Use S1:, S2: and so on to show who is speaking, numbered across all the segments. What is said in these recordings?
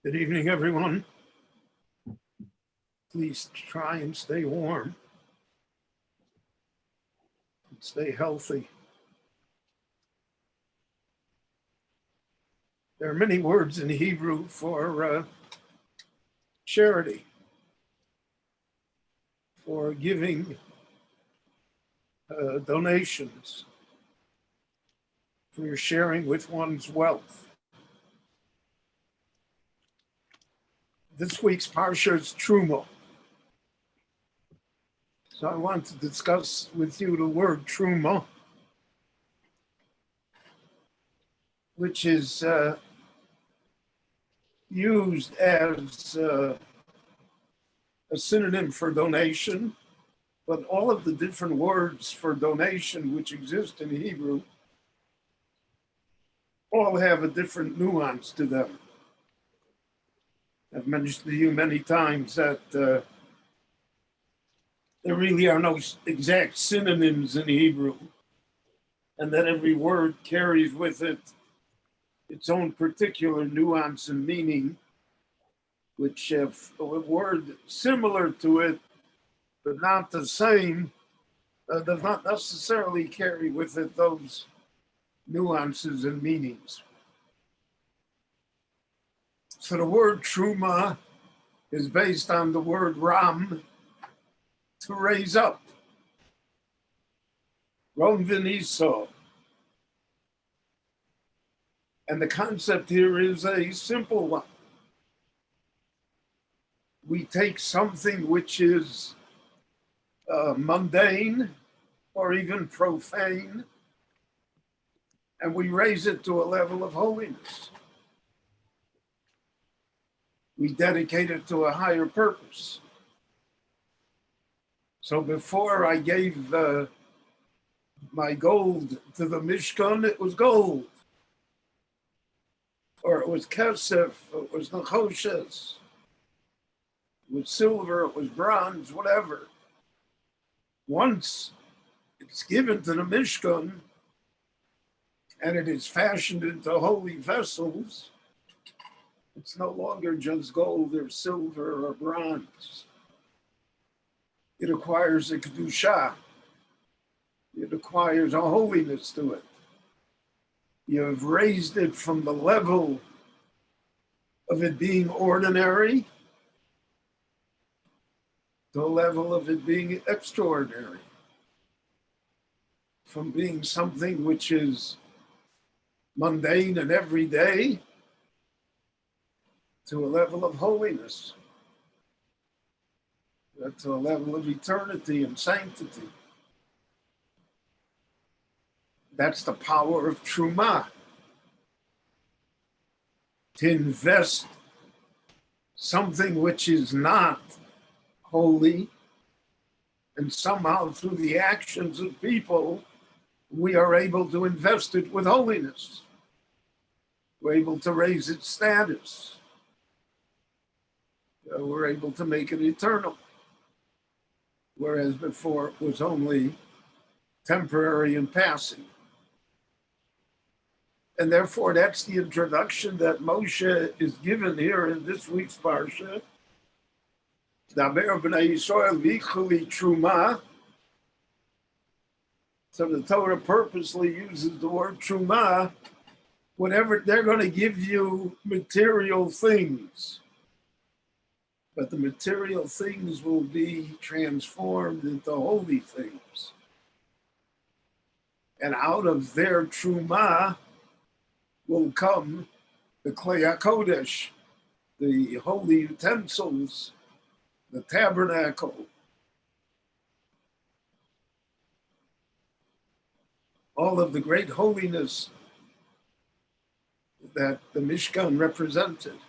S1: Good evening, everyone. Please try and stay warm and stay healthy. There are many words in Hebrew for charity, for giving donations, for sharing with one's wealth. This week's parsha is Truma. So I want to discuss with you the word Truma, which is used as a synonym for donation, but all of the different words for donation which exist in Hebrew all have a different nuance to them. I've mentioned to you many times that there really are no exact synonyms in Hebrew, and that every word carries with it its own particular nuance and meaning, which if a word similar to it, but not the same, does not necessarily carry with it those nuances and meanings. So the word Truma is based on the word Ram, to raise up. Rom Viniso. And the concept here is a simple one. We take something which is mundane or even profane, and we raise it to a level of holiness. We dedicate it to a higher purpose. So before I gave my gold to the Mishkan, it was gold. Or it was kesef, it was nechoshes, it was silver, it was bronze, whatever. Once it's given to the Mishkan and it is fashioned into holy vessels, it's no longer just gold or silver or bronze. It acquires a kedusha. It acquires a holiness to it. You have raised it from the level of it being ordinary to a level of it being extraordinary. From being something which is mundane and everyday to a level of holiness, to a level of eternity and sanctity. That's the power of Truma. To invest something which is not holy, and somehow through the actions of people, we are able to invest it with holiness. We're able to raise its status. We're able to make it eternal. Whereas before it was only temporary and passing. And therefore, that's the introduction that Moshe is given here in this week's parsha. Daber b'nai Yisrael v'chuli truma. So the Torah purposely uses the word truma whenever they're going to give you material things. But the material things will be transformed into holy things. And out of their truma will come the Klei HaKodesh, the holy utensils, the tabernacle. All of the great holiness that the Mishkan represented.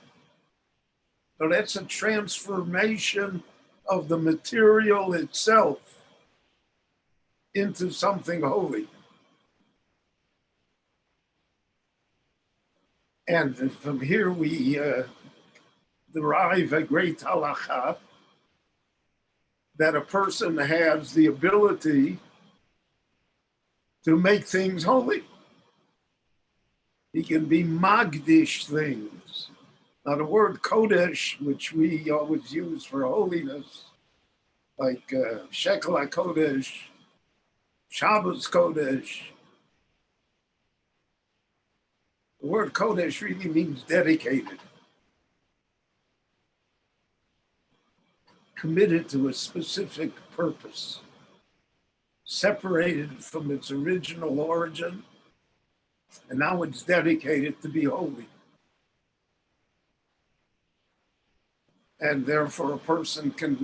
S1: So that's a transformation of the material itself into something holy. And from here we derive a great halacha that a person has the ability to make things holy. He can be magdish things. Now, the word Kodesh, which we always use for holiness, like Shekel HaKodesh, Shabbos Kodesh, the word Kodesh really means dedicated, committed to a specific purpose, separated from its original origin, and now it's dedicated to be holy. And therefore, a person can,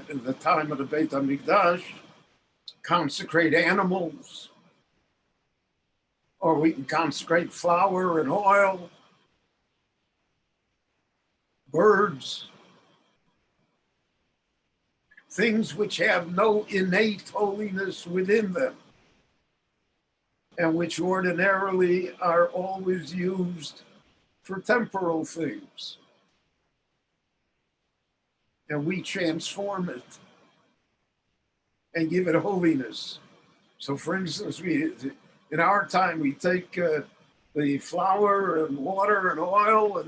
S1: in the time of the Beit HaMikdash, consecrate animals, or we can consecrate flour and oil, birds, things which have no innate holiness within them, and which ordinarily are always used for temporal things. And we transform it and give it holiness. So for instance, in our time, we take the flour and water and oil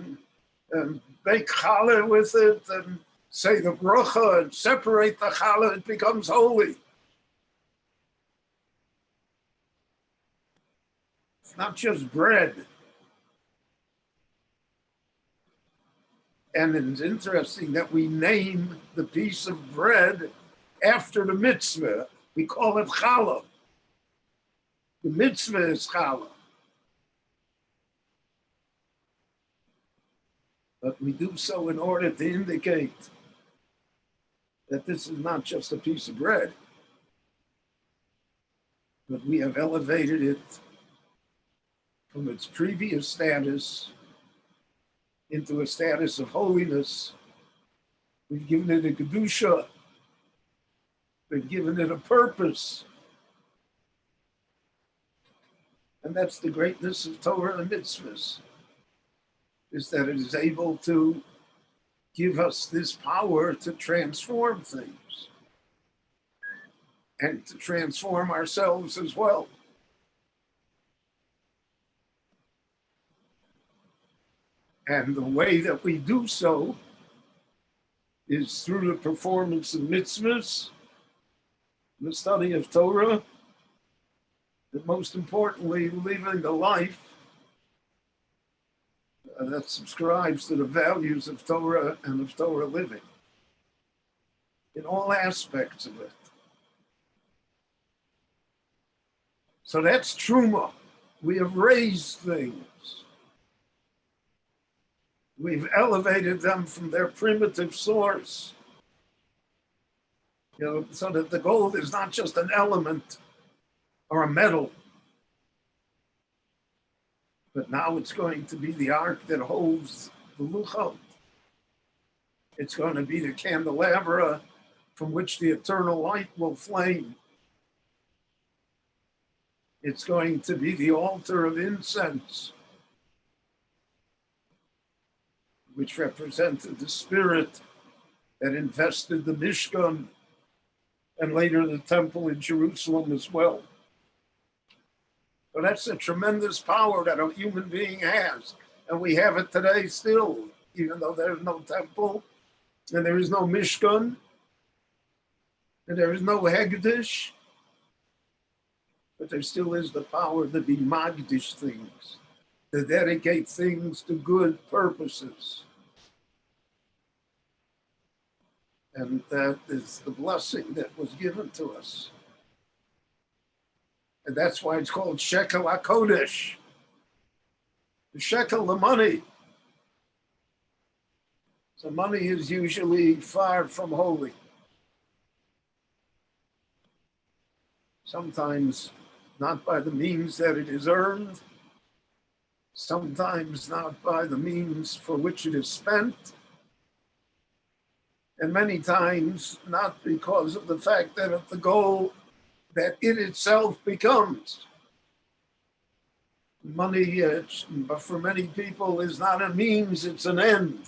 S1: and bake challah with it and say the bracha and separate the challah, it becomes holy. It's not just bread. And it's interesting that we name the piece of bread after the mitzvah. We call it challah. The mitzvah is challah. But we do so in order to indicate that this is not just a piece of bread, but we have elevated it from its previous status into a status of holiness. We've given it a kedusha. We've given it a purpose. And that's the greatness of Torah and mitzvahs, is that it is able to give us this power to transform things and to transform ourselves as well. And the way that we do so is through the performance of mitzvahs, the study of Torah, and most importantly, living a life that subscribes to the values of Torah and of Torah living in all aspects of it. So that's truma. We have raised things. We've elevated them from their primitive source, so that the gold is not just an element or a metal, but now it's going to be the ark that holds the luchot. It's going to be the candelabra from which the eternal light will flame. It's going to be the altar of incense, which represented the spirit that invested the Mishkan and later the temple in Jerusalem as well. So that's a tremendous power that a human being has. And we have it today still, even though there's no temple and there is no Mishkan and there is no Hegdish, but there still is the power to be Magdish things, to dedicate things to good purposes. And that is the blessing that was given to us. And that's why it's called Shekel HaKodesh. The shekel, the money. So money is usually far from holy. Sometimes not by the means that it is earned, sometimes not by the means for which it is spent, and many times not because of the fact that of the goal that it itself becomes. Money, but for many people, is not a means, it's an end.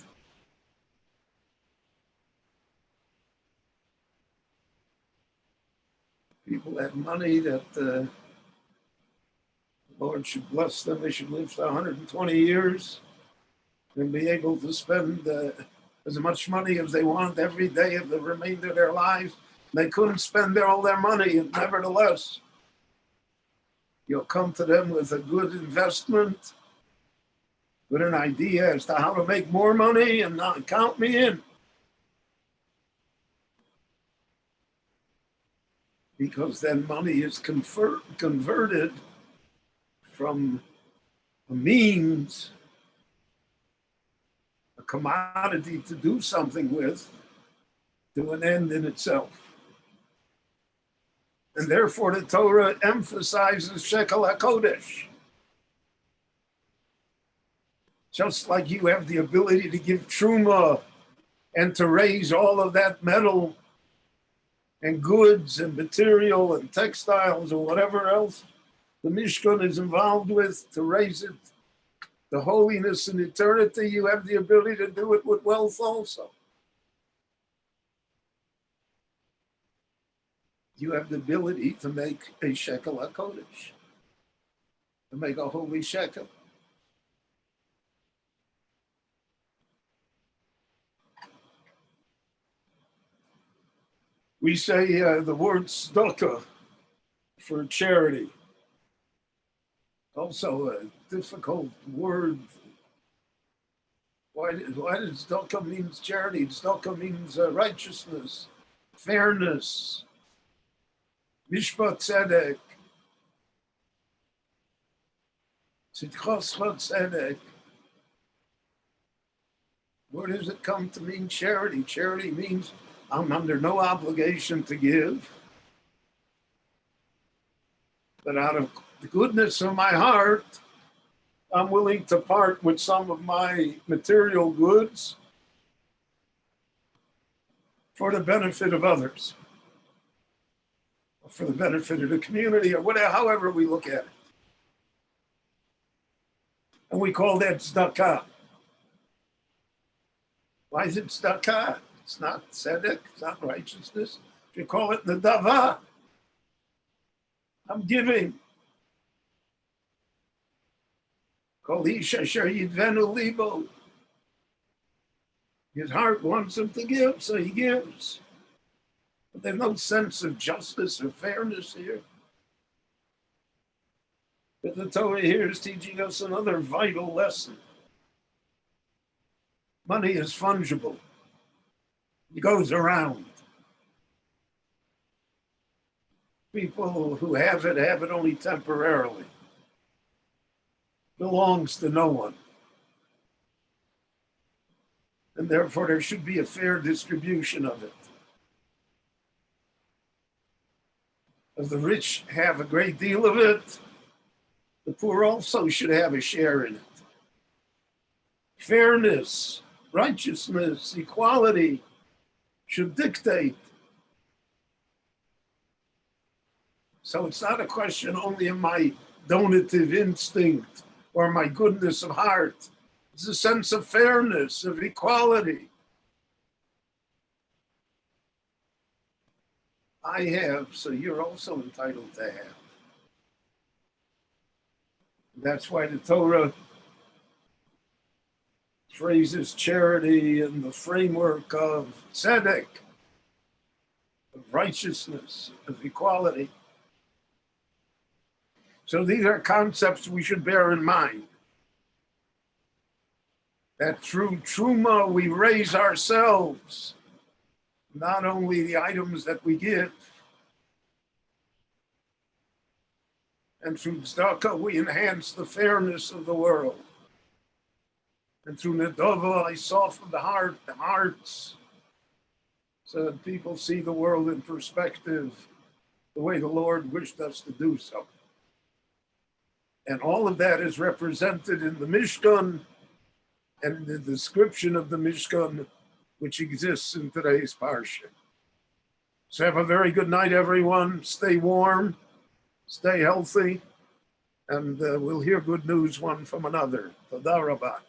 S1: People have money that the Lord should bless them. They should live for 120 years. and be able to spend as much money as they want every day of the remainder of their lives. They couldn't spend all their money, and nevertheless, you'll come to them with a good investment, with an idea as to how to make more money, and not count me in. Because then money is converted from a means, a commodity to do something with, to an end in itself. And therefore the Torah emphasizes shekel HaKodesh. Just like you have the ability to give truma and to raise all of that metal and goods and material and textiles or whatever else the Mishkan is involved with, to raise it to holiness and eternity, you have the ability to do it with wealth also. You have the ability to make a shekel HaKodesh, to make a holy shekel. We say the word tzedakah for charity. Also a difficult word. Why does tzedakah means charity? Tzedakah means righteousness, fairness, mishpat tzedek, tzidchoscha tzedek. Where does it come to mean charity? Charity means I'm under no obligation to give, but out of the goodness of my heart, I'm willing to part with some of my material goods for the benefit of others, or for the benefit of the community, or whatever, however we look at it. And we call that tzedakah. Why is it tzedakah? It's not tzedek, it's not righteousness. If you call it nedava, I'm giving. Kol ish asher yidvenu libo. His heart wants him to give, so he gives. But there's no sense of justice or fairness here. But the Torah here is teaching us another vital lesson. Money is fungible. It goes around. People who have it only temporarily. Belongs to no one. And therefore there should be a fair distribution of it. If the rich have a great deal of it, the poor also should have a share in it. Fairness, righteousness, equality should dictate. So it's not a question only of my donative instinct or my goodness of heart. It's a sense of fairness, of equality. I have, so you're also entitled to have. That's why the Torah phrases charity in the framework of tzedek, of righteousness, of equality. So these are concepts we should bear in mind. That through truma we raise ourselves, not only the items that we give, and through tzedakah we enhance the fairness of the world. And through nedava, I soften the hearts, so that people see the world in perspective, the way the Lord wished us to do so. And all of that is represented in the Mishkan and in the description of the Mishkan, which exists in today's Parsha. So have a very good night, everyone. Stay warm, stay healthy, and we'll hear good news one from another. Toda Rabah.